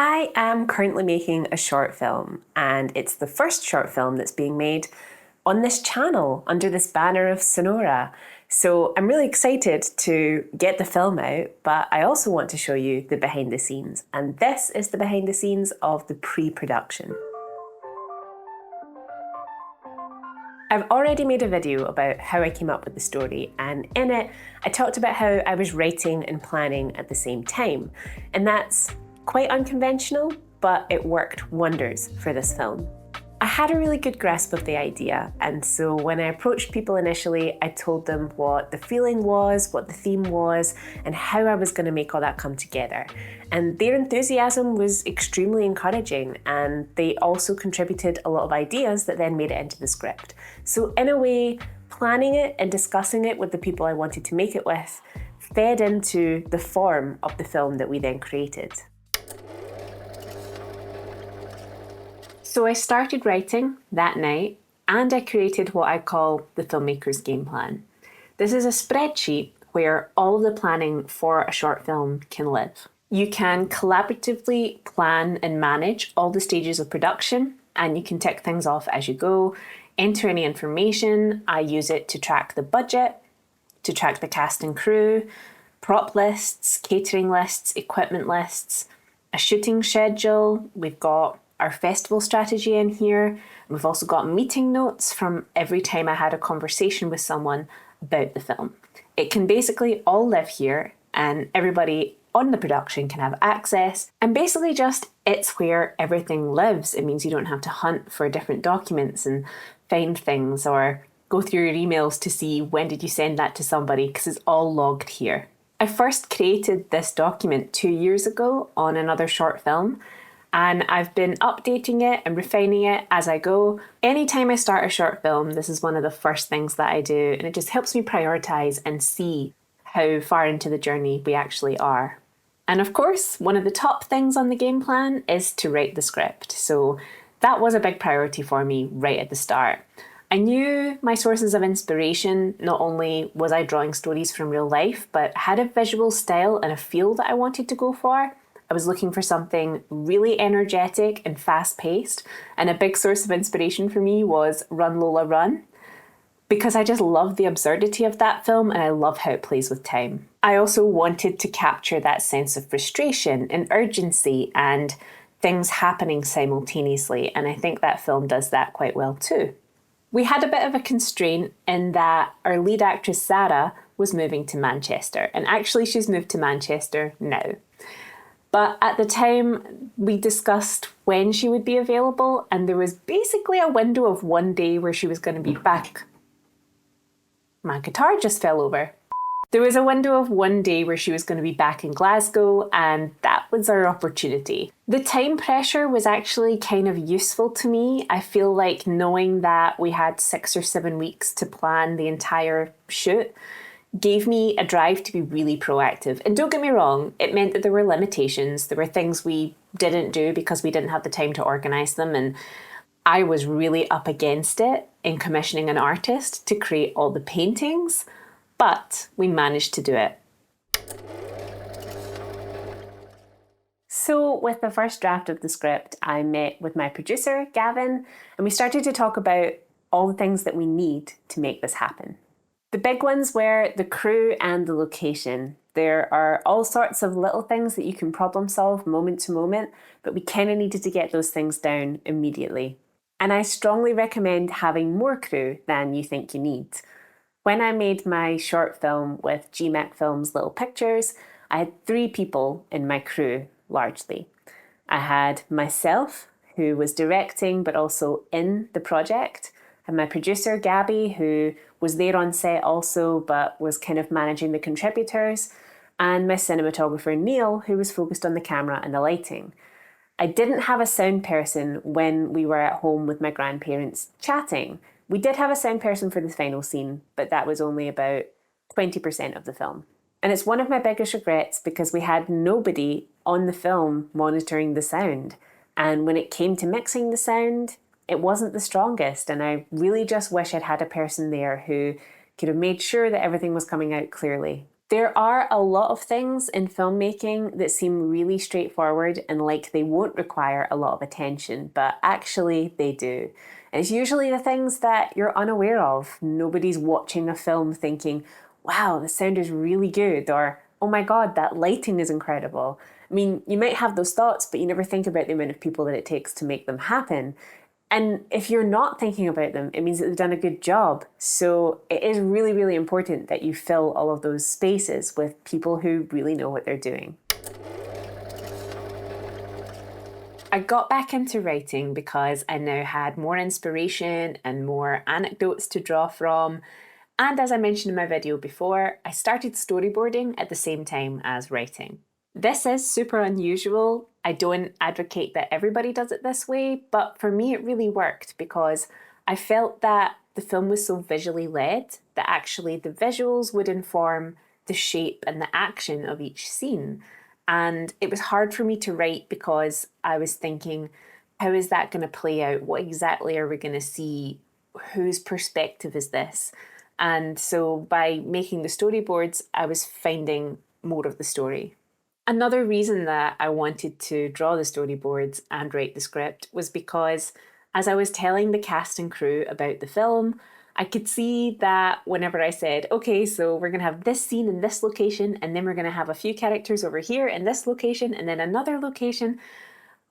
I am currently making a short film, and it's the first short film that's being made on this channel under this banner of Cinora. So I'm really excited to get the film out, but I also want to show you the behind the scenes. And this is the behind the scenes of the pre-production. I've already made a video about how I came up with the story, and in it I talked about how I was writing and planning at the same time. And that's quite unconventional, but it worked wonders for this film. I had a really good grasp of the idea, and so when I approached people initially, I told them what the feeling was, what the theme was, and how I was going to make all that come together. And their enthusiasm was extremely encouraging, and they also contributed a lot of ideas that then made it into the script. So in a way, planning it and discussing it with the people I wanted to make it with fed into the form of the film that we then created. So I started writing that night, and I created what I call the filmmaker's game plan. This is a spreadsheet where all of the planning for a short film can live. You can collaboratively plan and manage all the stages of production, and you can tick things off as you go, enter any information. I use it to track the budget, to track the cast and crew, prop lists, catering lists, equipment lists, a shooting schedule. We've got our festival strategy in here. We've also got meeting notes from every time I had a conversation with someone about the film. It can basically all live here, and everybody on the production can have access, and basically just it's where everything lives. It means you don't have to hunt for different documents and find things or go through your emails to see when did you send that to somebody, because it's all logged here. I first created this document 2 years ago on another short film, and I've been updating it and refining it as I go. Anytime I start a short film, this is one of the first things that I do, and it just helps me prioritize and see how far into the journey we actually are. And of course, one of the top things on the game plan is to write the script. So that was a big priority for me right at the start. I knew my sources of inspiration. Not only was I drawing stories from real life, but had a visual style and a feel that I wanted to go for. I was looking for something really energetic and fast-paced, and a big source of inspiration for me was Run Lola Run, because I just love the absurdity of that film and I love how it plays with time. I also wanted to capture that sense of frustration and urgency and things happening simultaneously, and I think that film does that quite well too. We had a bit of a constraint in that our lead actress Sarah was moving to Manchester, and actually she's moved to Manchester now. But at the time, we discussed when she would be available, and there was basically a window of 1 day where she was going to be back. My guitar just fell over. There was a window of 1 day where she was going to be back in Glasgow, and that was our opportunity. The time pressure was actually kind of useful to me. I feel like knowing that we had 6 or 7 weeks to plan the entire shoot gave me a drive to be really proactive. And don't get me wrong, it meant that there were limitations. There were things we didn't do because we didn't have the time to organise them, and I was really up against it in commissioning an artist to create all the paintings, but we managed to do it. So with the first draft of the script, I met with my producer, Gavin, and we started to talk about all the things that we need to make this happen. The big ones were the crew and the location. There are all sorts of little things that you can problem solve moment to moment, but we kind of needed to get those things down immediately. And I strongly recommend having more crew than you think you need. When I made my short film with GMAC Films Little Pictures, I had 3 people in my crew, largely. I had myself, who was directing but also in the project, and my producer, Gabby, who was there on set also, but was kind of managing the contributors, and my cinematographer, Neil, who was focused on the camera and the lighting. I didn't have a sound person when we were at home with my grandparents chatting. We did have a sound person for the final scene, but that was only about 20% of the film. And it's one of my biggest regrets because we had nobody on the film monitoring the sound. And when it came to mixing the sound, it wasn't the strongest, and I really just wish I'd had a person there who could have made sure that everything was coming out clearly. There are a lot of things in filmmaking that seem really straightforward and like they won't require a lot of attention, but actually they do. And it's usually the things that you're unaware of. Nobody's watching a film thinking, wow, the sound is really good, or oh my God, that lighting is incredible. I mean, you might have those thoughts, but you never think about the amount of people that it takes to make them happen. And if you're not thinking about them, it means that they've done a good job. So it is really, really important that you fill all of those spaces with people who really know what they're doing. I got back into writing because I now had more inspiration and more anecdotes to draw from. And as I mentioned in my video before, I started storyboarding at the same time as writing. This is super unusual. I don't advocate that everybody does it this way, but for me it really worked because I felt that the film was so visually led that actually the visuals would inform the shape and the action of each scene. And it was hard for me to write because I was thinking, how is that going to play out? What exactly are we going to see? Whose perspective is this? And so by making the storyboards, I was finding more of the story. Another reason that I wanted to draw the storyboards and write the script was because as I was telling the cast and crew about the film, I could see that whenever I said, okay, so we're going to have this scene in this location, and then we're going to have a few characters over here in this location, and then another location,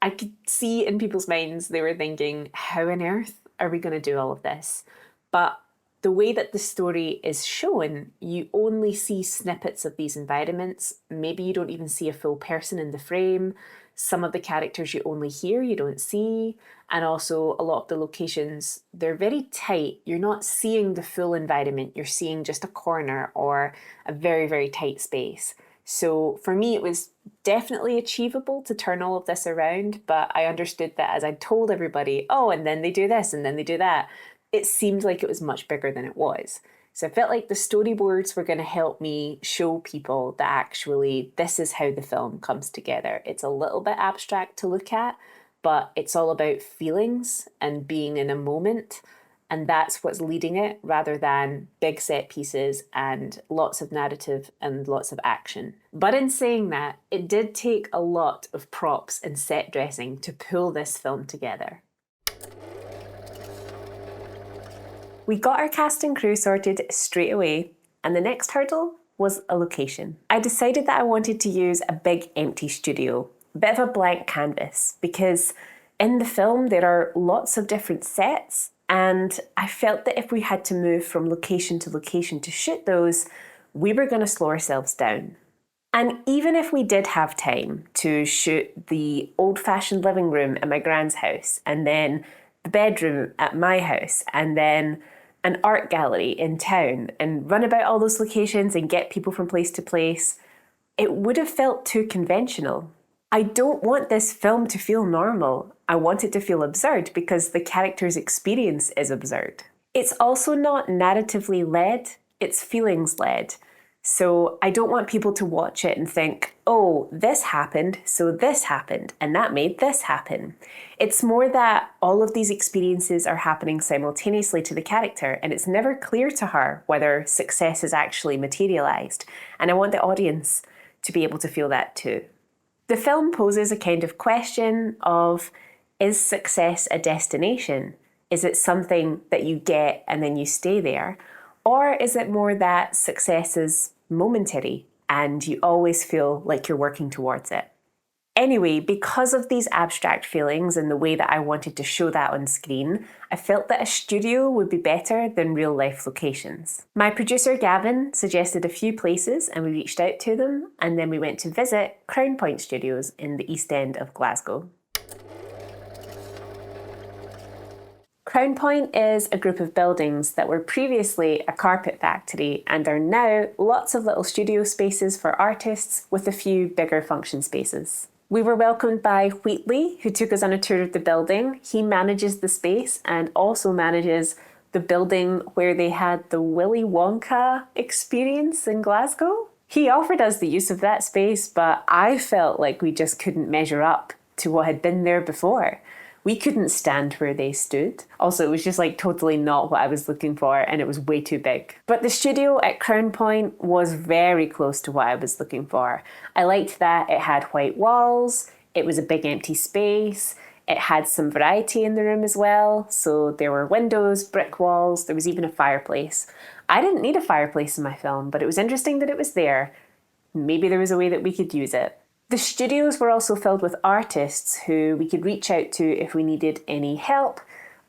I could see in people's minds they were thinking, how on earth are we going to do all of this? But the way that the story is shown, you only see snippets of these environments. Maybe you don't even see a full person in the frame. Some of the characters you only hear, you don't see. And also a lot of the locations, they're very tight. You're not seeing the full environment. You're seeing just a corner or a very, very tight space. So for me, it was definitely achievable to turn all of this around. But I understood that as I told everybody, oh, and then they do this and then they do that, it seemed like it was much bigger than it was. So I felt like the storyboards were going to help me show people that actually this is how the film comes together. It's a little bit abstract to look at, but it's all about feelings and being in a moment. And that's what's leading it rather than big set pieces and lots of narrative and lots of action. But in saying that, it did take a lot of props and set dressing to pull this film together. We got our cast and crew sorted straight away, and the next hurdle was a location. I decided that I wanted to use a big empty studio, a bit of a blank canvas, because in the film there are lots of different sets, and I felt that if we had to move from location to shoot those, we were going to slow ourselves down. And even if we did have time to shoot the old-fashioned living room at my grand's house, and then the bedroom at my house, and then an art gallery in town, and run about all those locations and get people from place to place, it would have felt too conventional. I don't want this film to feel normal. I want it to feel absurd because the character's experience is absurd. It's also not narratively led, it's feelings led. So I don't want people to watch it and think, oh, this happened, so this happened, and that made this happen. It's more that all of these experiences are happening simultaneously to the character, and it's never clear to her whether success is actually materialized. And I want the audience to be able to feel that too. The film poses a kind of question of, is success a destination? Is it something that you get and then you stay there? Or is it more that success is momentary and you always feel like you're working towards it? Anyway, because of these abstract feelings and the way that I wanted to show that on screen, I felt that a studio would be better than real life locations. My producer Gavin suggested a few places and we reached out to them, and then we went to visit Crown Point Studios in the East End of Glasgow. Crown Point is a group of buildings that were previously a carpet factory and are now lots of little studio spaces for artists with a few bigger function spaces. We were welcomed by Wheatley, who took us on a tour of the building. He manages the space and also manages the building where they had the Willy Wonka experience in Glasgow. He offered us the use of that space, but I felt like we just couldn't measure up to what had been there before. We couldn't stand where they stood. Also, it was just like totally not what I was looking for, and it was way too big. But the studio at Crown Point was very close to what I was looking for. I liked that it had white walls, it was a big empty space, it had some variety in the room as well. So there were windows, brick walls, there was even a fireplace. I didn't need a fireplace in my film, but it was interesting that it was there. Maybe there was a way that we could use it. The studios were also filled with artists who we could reach out to if we needed any help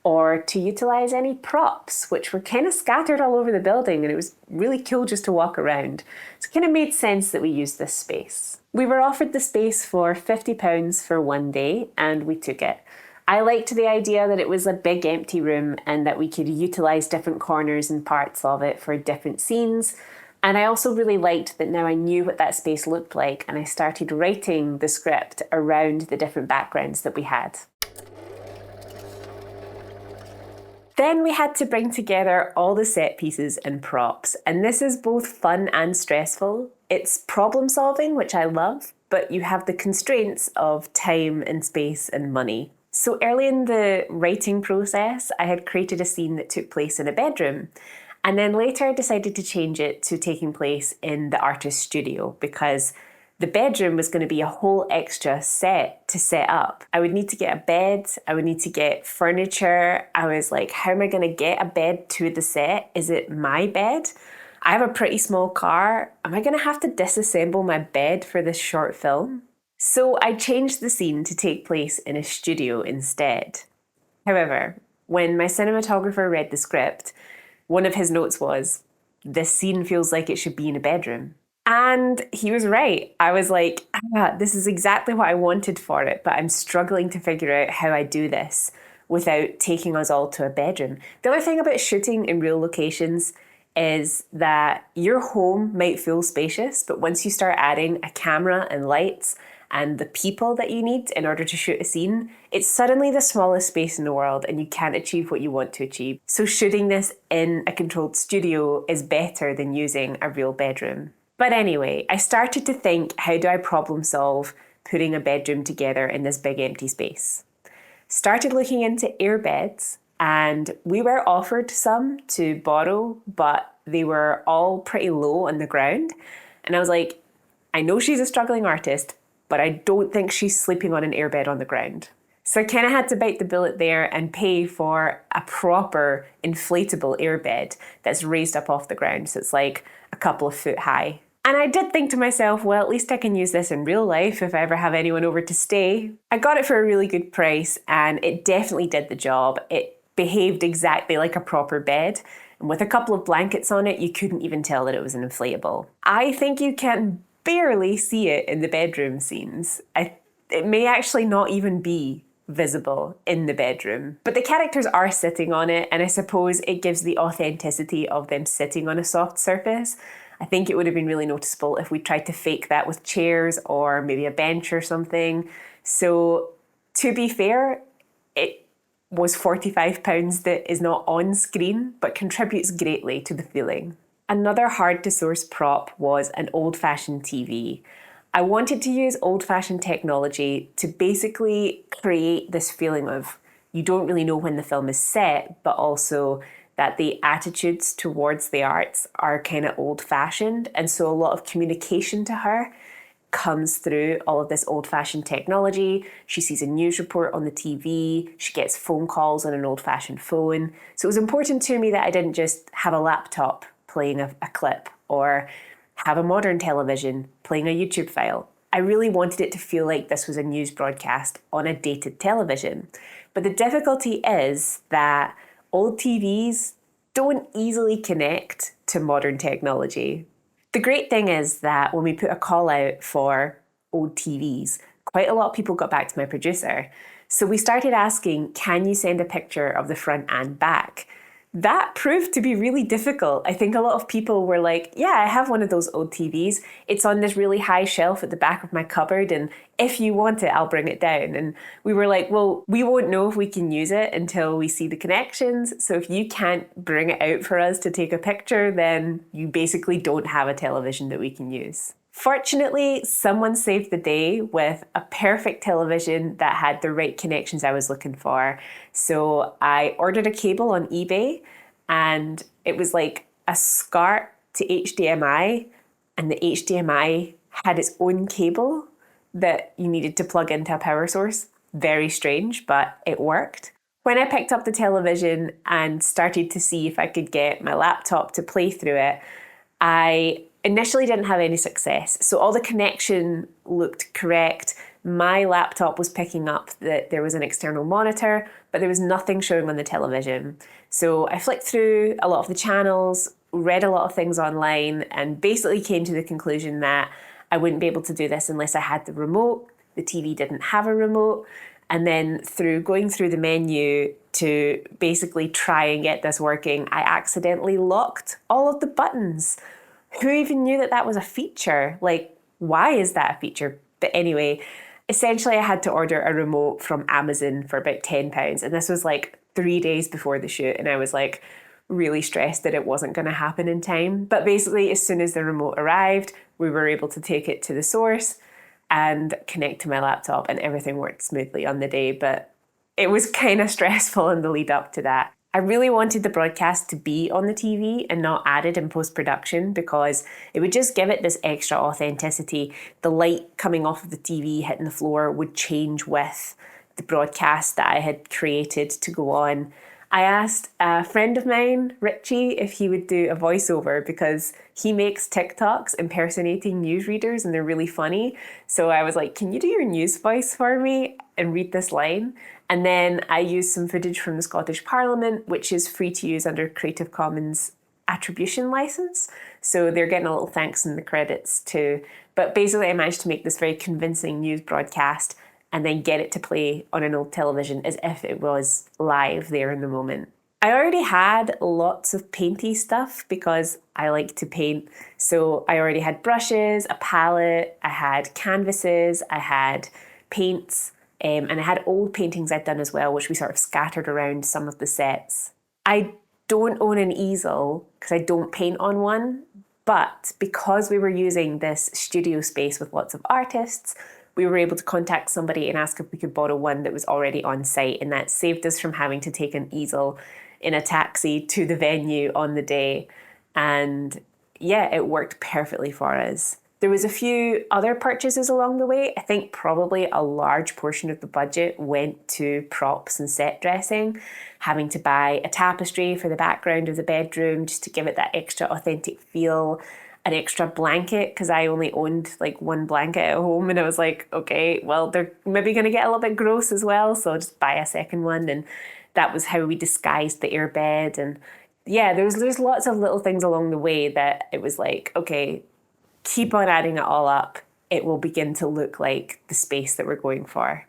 or to utilise any props, which were kind of scattered all over the building, and it was really cool just to walk around. So it kind of made sense that we used this space. We were offered the space for £50 for one day, and we took it. I liked the idea that it was a big empty room and that we could utilise different corners and parts of it for different scenes. And I also really liked that now I knew what that space looked like, and I started writing the script around the different backgrounds that we had. Then we had to bring together all the set pieces and props, and this is both fun and stressful. It's problem solving, which I love, but you have the constraints of time and space and money. So early in the writing process, I had created a scene that took place in a bedroom. And then later I decided to change it to taking place in the artist's studio because the bedroom was going to be a whole extra set to set up. I would need to get a bed, I would need to get furniture. I was like, how am I going to get a bed to the set? Is it my bed? I have a pretty small car. Am I going to have to disassemble my bed for this short film? So I changed the scene to take place in a studio instead. However, when my cinematographer read the script, one of his notes was, this scene feels like it should be in a bedroom. And he was right. I was like, this is exactly what I wanted for it, but I'm struggling to figure out how I do this without taking us all to a bedroom. The other thing about shooting in real locations is that your home might feel spacious, but once you start adding a camera and lights and the people that you need in order to shoot a scene, it's suddenly the smallest space in the world and you can't achieve what you want to achieve. So shooting this in a controlled studio is better than using a real bedroom. But anyway, I started to think, how do I problem solve putting a bedroom together in this big empty space? Started looking into air beds, and we were offered some to borrow, but they were all pretty low on the ground. And I was like, I know she's a struggling artist, but I don't think she's sleeping on an airbed on the ground. So I kind of had to bite the bullet there and pay for a proper inflatable airbed that's raised up off the ground. So it's like a couple of foot high. And I did think to myself, well, at least I can use this in real life if I ever have anyone over to stay. I got it for a really good price and it definitely did the job. It behaved exactly like a proper bed. And with a couple of blankets on it, you couldn't even tell that it was an inflatable. I think you can barely see it in the bedroom scenes. It may actually not even be visible in the bedroom. But the characters are sitting on it, and I suppose it gives the authenticity of them sitting on a soft surface. I think it would have been really noticeable if we tried to fake that with chairs or maybe a bench or something. So to be fair, it was £45 that is not on screen, but contributes greatly to the feeling. Another hard to source prop was an old-fashioned TV. I wanted to use old-fashioned technology to basically create this feeling of you don't really know when the film is set, but also that the attitudes towards the arts are kind of old-fashioned. And so a lot of communication to her comes through all of this old-fashioned technology. She sees a news report on the TV, she gets phone calls on an old-fashioned phone. So it was important to me that I didn't just have a laptop playing a clip or have a modern television playing a YouTube file. I really wanted it to feel like this was a news broadcast on a dated television. But the difficulty is that old TVs don't easily connect to modern technology. The great thing is that when we put a call out for old TVs, quite a lot of people got back to my producer. So we started asking, can you send a picture of the front and back? That proved to be really difficult. I think a lot of people were like, yeah, I have one of those old TVs. It's on this really high shelf at the back of my cupboard, and if you want it, I'll bring it down. And we were like, well, we won't know if we can use it until we see the connections. So if you can't bring it out for us to take a picture, then you basically don't have a television that we can use. Fortunately, someone saved the day with a perfect television that had the right connections I was looking for. So I ordered a cable on eBay, and it was like a SCART to HDMI, and the HDMI had its own cable that you needed to plug into a power source. Very strange, but it worked. When I picked up the television and started to see if I could get my laptop to play through it, I initially didn't have any success. So all the connection looked correct. My laptop was picking up that there was an external monitor, but there was nothing showing on the television. So I flicked through a lot of the channels, read a lot of things online, and basically came to the conclusion that I wouldn't be able to do this unless I had the remote. The TV didn't have a remote. And then through going through the menu to basically try and get this working, I accidentally locked all of the buttons. Who even knew that that was a feature? Like, why is that a feature? But anyway, essentially I had to order a remote from Amazon for about £10. And this was like 3 days before the shoot. And I was like really stressed that it wasn't going to happen in time. But basically, as soon as the remote arrived, we were able to take it to the source and connect to my laptop, and everything worked smoothly on the day. But it was kind of stressful in the lead up to that. I really wanted the broadcast to be on the TV and not added in post production, because it would just give it this extra authenticity. The light coming off of the TV hitting the floor would change with the broadcast that I had created to go on. I asked a friend of mine, Richie, if he would do a voiceover, because he makes TikToks impersonating newsreaders and they're really funny. So I was like, can you do your news voice for me and read this line? And then I used some footage from the Scottish Parliament, which is free to use under Creative Commons attribution license. So they're getting a little thanks in the credits too. But basically I managed to make this very convincing news broadcast and then get it to play on an old television as if it was live there in the moment. I already had lots of painty stuff because I like to paint. So I already had brushes, a palette, I had canvases, I had paints, and I had old paintings I'd done as well, which we sort of scattered around some of the sets. I don't own an easel because I don't paint on one, but because we were using this studio space with lots of artists, we were able to contact somebody and ask if we could borrow one that was already on site, and that saved us from having to take an easel in a taxi to the venue on the day. And yeah, it worked perfectly for us. There was a few other purchases along the way. I think probably a large portion of the budget went to props and set dressing, having to buy a tapestry for the background of the bedroom just to give it that extra authentic feel, an extra blanket, because I only owned like one blanket at home, and I was like, okay, well, they're maybe going to get a little bit gross as well, so I'll just buy a second one. And that was how we disguised the air bed. And yeah, there's lots of little things along the way that it was like, okay, keep on adding it all up. It will begin to look like the space that we're going for.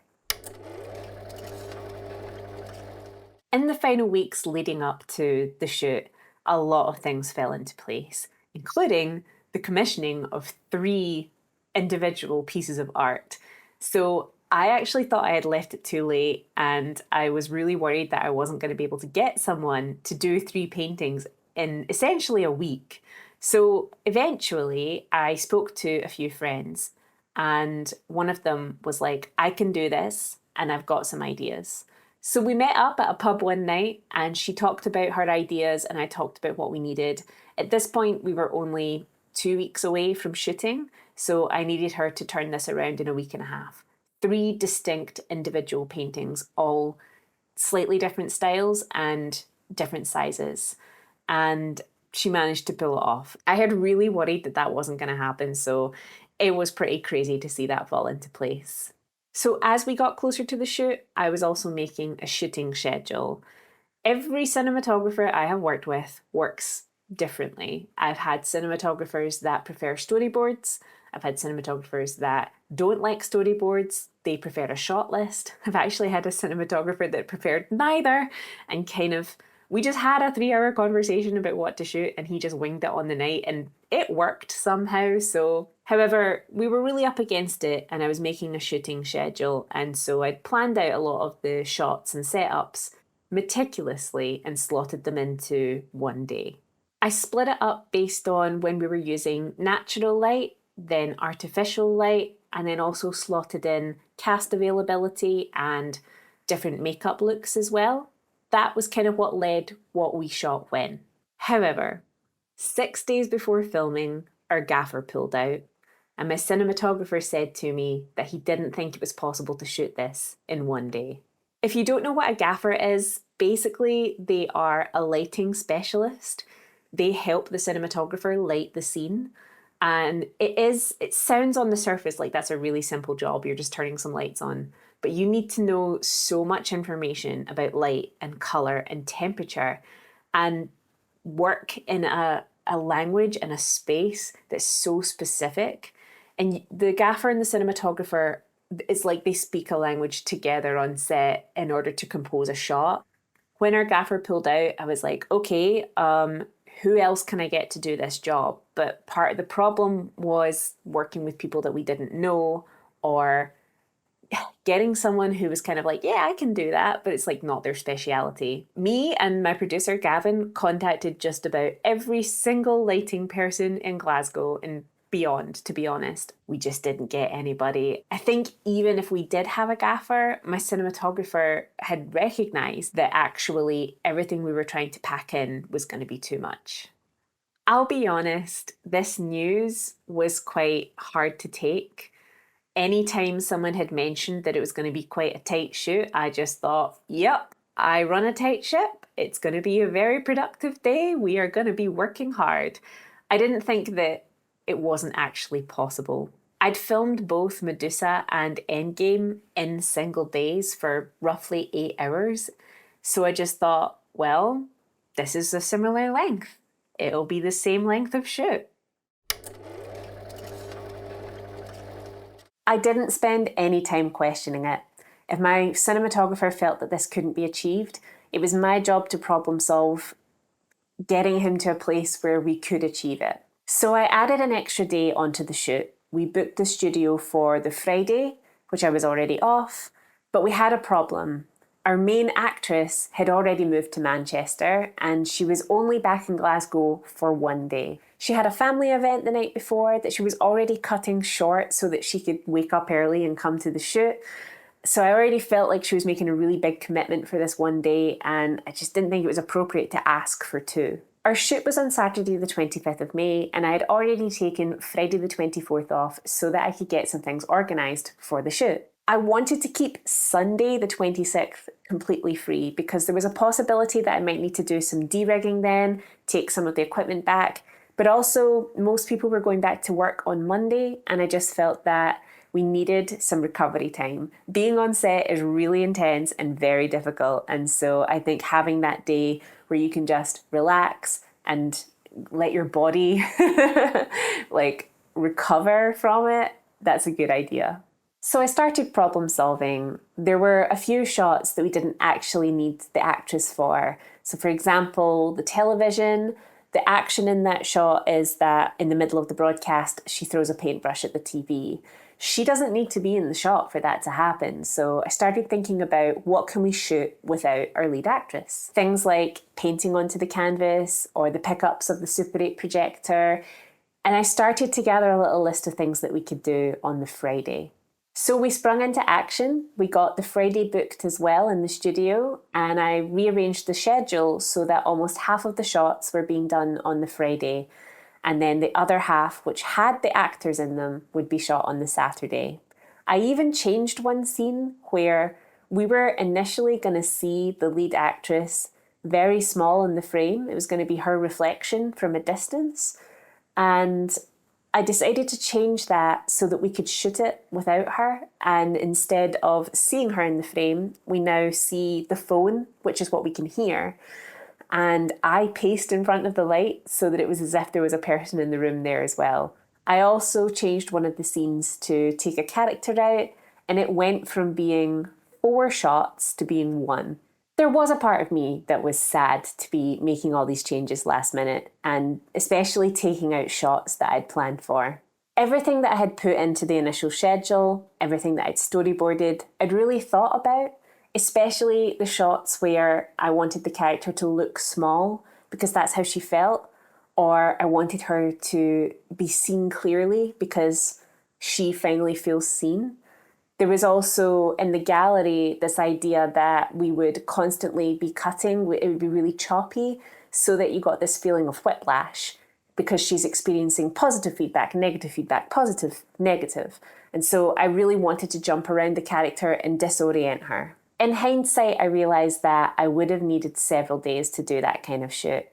In the final weeks leading up to the shoot, a lot of things fell into place, including the commissioning of 3 individual pieces of art. So I actually thought I had left it too late, and I was really worried that I wasn't going to be able to get someone to do 3 paintings in essentially a week. So eventually I spoke to a few friends, and one of them was like, I can do this and I've got some ideas. So we met up at a pub one night and she talked about her ideas and I talked about what we needed. At this point, we were only 2 weeks away from shooting, so I needed her to turn this around in a week and a half. 3 distinct individual paintings, all slightly different styles and different sizes. And she managed to pull it off. I had really worried that that wasn't going to happen, so it was pretty crazy to see that fall into place. So as we got closer to the shoot, I was also making a shooting schedule. Every cinematographer I have worked with works differently. I've had cinematographers that prefer storyboards. I've had cinematographers that don't like storyboards. They prefer a shot list. I've actually had a cinematographer that preferred neither, and we just had a 3-hour conversation about what to shoot, and he just winged it on the night and it worked somehow. So, however, we were really up against it and I was making a shooting schedule, and so I'd planned out a lot of the shots and setups meticulously and slotted them into one day. I split it up based on when we were using natural light then artificial light, and then also slotted in cast availability and different makeup looks as well. That was kind of what led what we shot when. However, 6 days before filming, our gaffer pulled out, and my cinematographer said to me that he didn't think it was possible to shoot this in one day. If you don't know what a gaffer is, basically they are a lighting specialist. They help the cinematographer light the scene. And it sounds on the surface like that's a really simple job. You're just turning some lights on. But you need to know so much information about light and color and temperature and work in a language and a space that's so specific. And the gaffer and the cinematographer, it's like they speak a language together on set in order to compose a shot. When our gaffer pulled out, I was like, okay, who else can I get to do this job? But part of the problem was working with people that we didn't know, or getting someone who was kind of like, yeah, I can do that, but it's like not their speciality. Me and my producer Gavin contacted just about every single lighting person in Glasgow and beyond, to be honest. We just didn't get anybody. I think even if we did have a gaffer, my cinematographer had recognised that actually everything we were trying to pack in was going to be too much. I'll be honest, this news was quite hard to take. Anytime someone had mentioned that it was going to be quite a tight shoot, I just thought, yep, I run a tight ship. It's going to be a very productive day. We are going to be working hard. I didn't think that it wasn't actually possible. I'd filmed both Medusa and Endgame in single days for roughly 8 hours. So I just thought, well, this is a similar length. It'll be the same length of shoot. I didn't spend any time questioning it. If my cinematographer felt that this couldn't be achieved, it was my job to problem solve, getting him to a place where we could achieve it. So I added an extra day onto the shoot. We booked the studio for the Friday, which I was already off, but we had a problem. Our main actress had already moved to Manchester and she was only back in Glasgow for one day. She had a family event the night before that she was already cutting short so that she could wake up early and come to the shoot. So I already felt like she was making a really big commitment for this one day, and I just didn't think it was appropriate to ask for two. Our shoot was on Saturday the 25th of May, and I had already taken Friday the 24th off so that I could get some things organised for the shoot. I wanted to keep Sunday the 26th completely free because there was a possibility that I might need to do some de-rigging then, take some of the equipment back, but also most people were going back to work on Monday, and I just felt that we needed some recovery time. Being on set is really intense and very difficult, and so I think having that day where you can just relax and let your body like recover from it, that's a good idea. So I started problem solving. There were a few shots that we didn't actually need the actress for. So for example, the television, the action in that shot is that in the middle of the broadcast, she throws a paintbrush at the TV. She doesn't need to be in the shot for that to happen. So I started thinking about what can we shoot without our lead actress. Things like painting onto the canvas or the pickups of the Super 8 projector. And I started to gather a little list of things that we could do on the Friday. So we sprung into action. We got the Friday booked as well in the studio, and I rearranged the schedule so that almost half of the shots were being done on the Friday, and then the other half, which had the actors in them, would be shot on the Saturday. I even changed one scene where we were initially going to see the lead actress very small in the frame. It was going to be her reflection from a distance, and I decided to change that so that we could shoot it without her. And instead of seeing her in the frame, we now see the phone, which is what we can hear. And I paced in front of the light so that it was as if there was a person in the room there as well. I also changed one of the scenes to take a character out, and it went from being 4 shots to being 1. There was a part of me that was sad to be making all these changes last minute, and especially taking out shots that I'd planned for. Everything that I had put into the initial schedule, everything that I'd storyboarded, I'd really thought about, especially the shots where I wanted the character to look small because that's how she felt, or I wanted her to be seen clearly because she finally feels seen. There was also in the gallery this idea that we would constantly be cutting, it would be really choppy, so that you got this feeling of whiplash because she's experiencing positive feedback, negative feedback, positive, negative. And so I really wanted to jump around the character and disorient her. In hindsight, I realised that I would have needed several days to do that kind of shoot.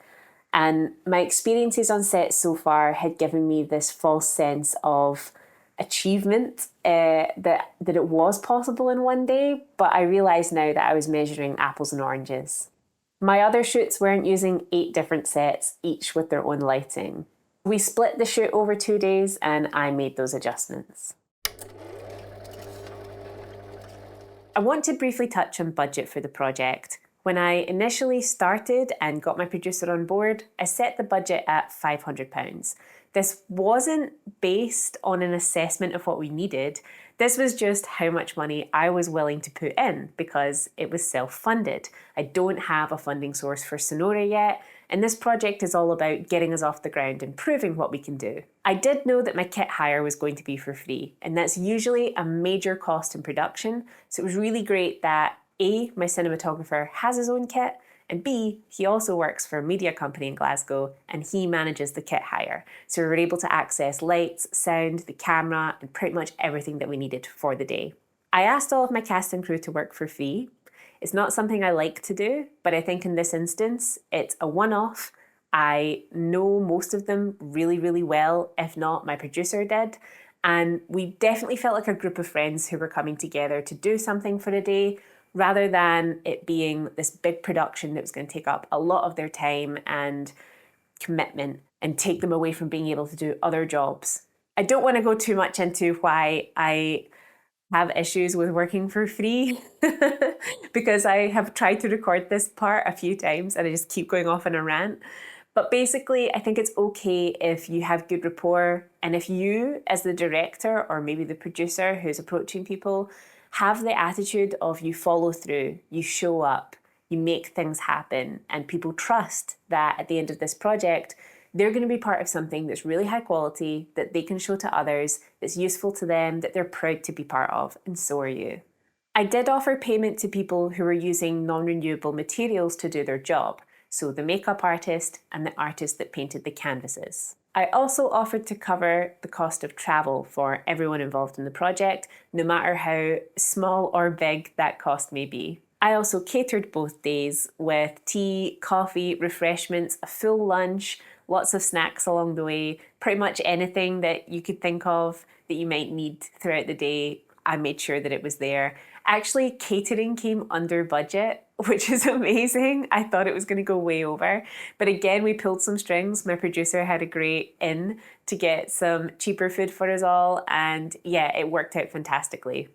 And my experiences on set so far had given me this false sense of achievement, that it was possible in one day, but I realised now that I was measuring apples and oranges. My other shoots weren't using 8 different sets, each with their own lighting. We split the shoot over 2 days and I made those adjustments. I want to briefly touch on budget for the project. When I initially started and got my producer on board, I set the budget at £500. This wasn't based on an assessment of what we needed. This was just how much money I was willing to put in because it was self-funded. I don't have a funding source for Cinora yet, and this project is all about getting us off the ground and proving what we can do. I did know that my kit hire was going to be for free, and that's usually a major cost in production, so it was really great that A, my cinematographer has his own kit, and B, he also works for a media company in Glasgow and he manages the kit hire. So we were able to access lights, sound, the camera, and pretty much everything that we needed for the day. I asked all of my cast and crew to work for free. It's not something I like to do, but I think in this instance, it's a one-off. I know most of them really, really well, if not my producer did. And we definitely felt like a group of friends who were coming together to do something for a day, rather than it being this big production that was going to take up a lot of their time and commitment and take them away from being able to do other jobs. I don't want to go too much into why I have issues with working for free because I have tried to record this part a few times and I just keep going off on a rant. But basically, I think it's okay if you have good rapport and if you, as the director or maybe the producer who's approaching people, have the attitude of you follow through, you show up, you make things happen, and people trust that at the end of this project, they're going to be part of something that's really high quality, that they can show to others, that's useful to them, that they're proud to be part of, and so are you. I did offer payment to people who were using non-renewable materials to do their job, so the makeup artist and the artist that painted the canvases. I also offered to cover the cost of travel for everyone involved in the project, no matter how small or big that cost may be. I also catered both days with tea, coffee, refreshments, a full lunch, lots of snacks along the way, pretty much anything that you could think of that you might need throughout the day. I made sure that it was there. Actually, catering came under budget, which is amazing. I thought it was going to go way over. But again, we pulled some strings. My producer had a great in to get some cheaper food for us all. And yeah, it worked out fantastically.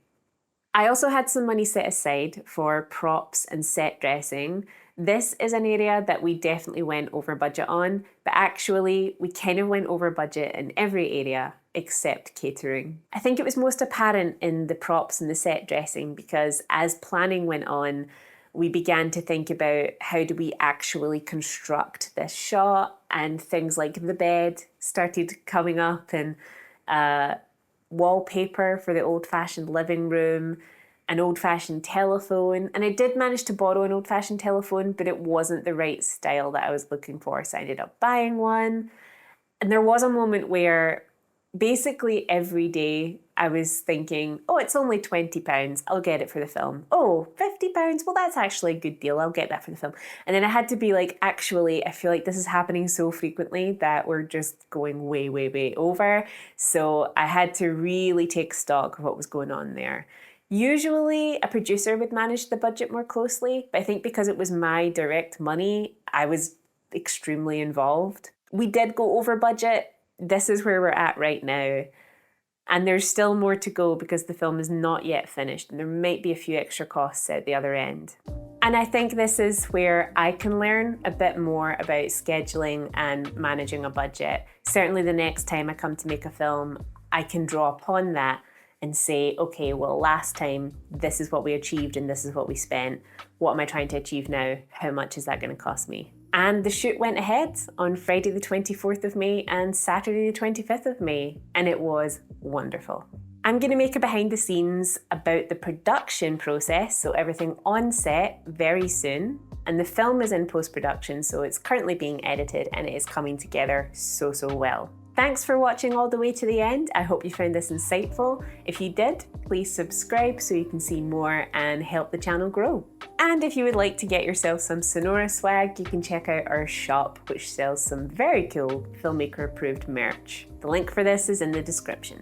I also had some money set aside for props and set dressing. This is an area that we definitely went over budget on, but actually we kind of went over budget in every area except catering. I think it was most apparent in the props and the set dressing because as planning went on, we began to think about how do we actually construct this shot, and things like the bed started coming up and wallpaper for the old-fashioned living room, an old-fashioned telephone, and I did manage to borrow an old-fashioned telephone, but it wasn't the right style that I was looking for, so I ended up buying one. And there was a moment where basically every day I was thinking, oh, it's only £20, I'll get it for the film. Oh, £50, well, that's actually a good deal, I'll get that for the film. And then I had to be like, actually, I feel like this is happening so frequently that we're just going way, way, way over. So I had to really take stock of what was going on there. Usually a producer would manage the budget more closely, but I think because it was my direct money, I was extremely involved. We did go over budget. This is where we're at right now. And there's still more to go because the film is not yet finished and there might be a few extra costs at the other end. And I think this is where I can learn a bit more about scheduling and managing a budget. Certainly the next time I come to make a film, I can draw upon that and say, okay, well, last time this is what we achieved and this is what we spent. What am I trying to achieve now? How much is that going to cost me? And the shoot went ahead on Friday the 24th of May and Saturday the 25th of May, and it was wonderful. I'm going to make a behind the scenes about the production process, so everything on set, very soon. And the film is in post-production, so it's currently being edited and it is coming together so well. Thanks for watching all the way to the end. I hope you found this insightful. If you did, please subscribe so you can see more and help the channel grow. And if you would like to get yourself some Cinora swag, you can check out our shop, which sells some very cool filmmaker approved merch. The link for this is in the description.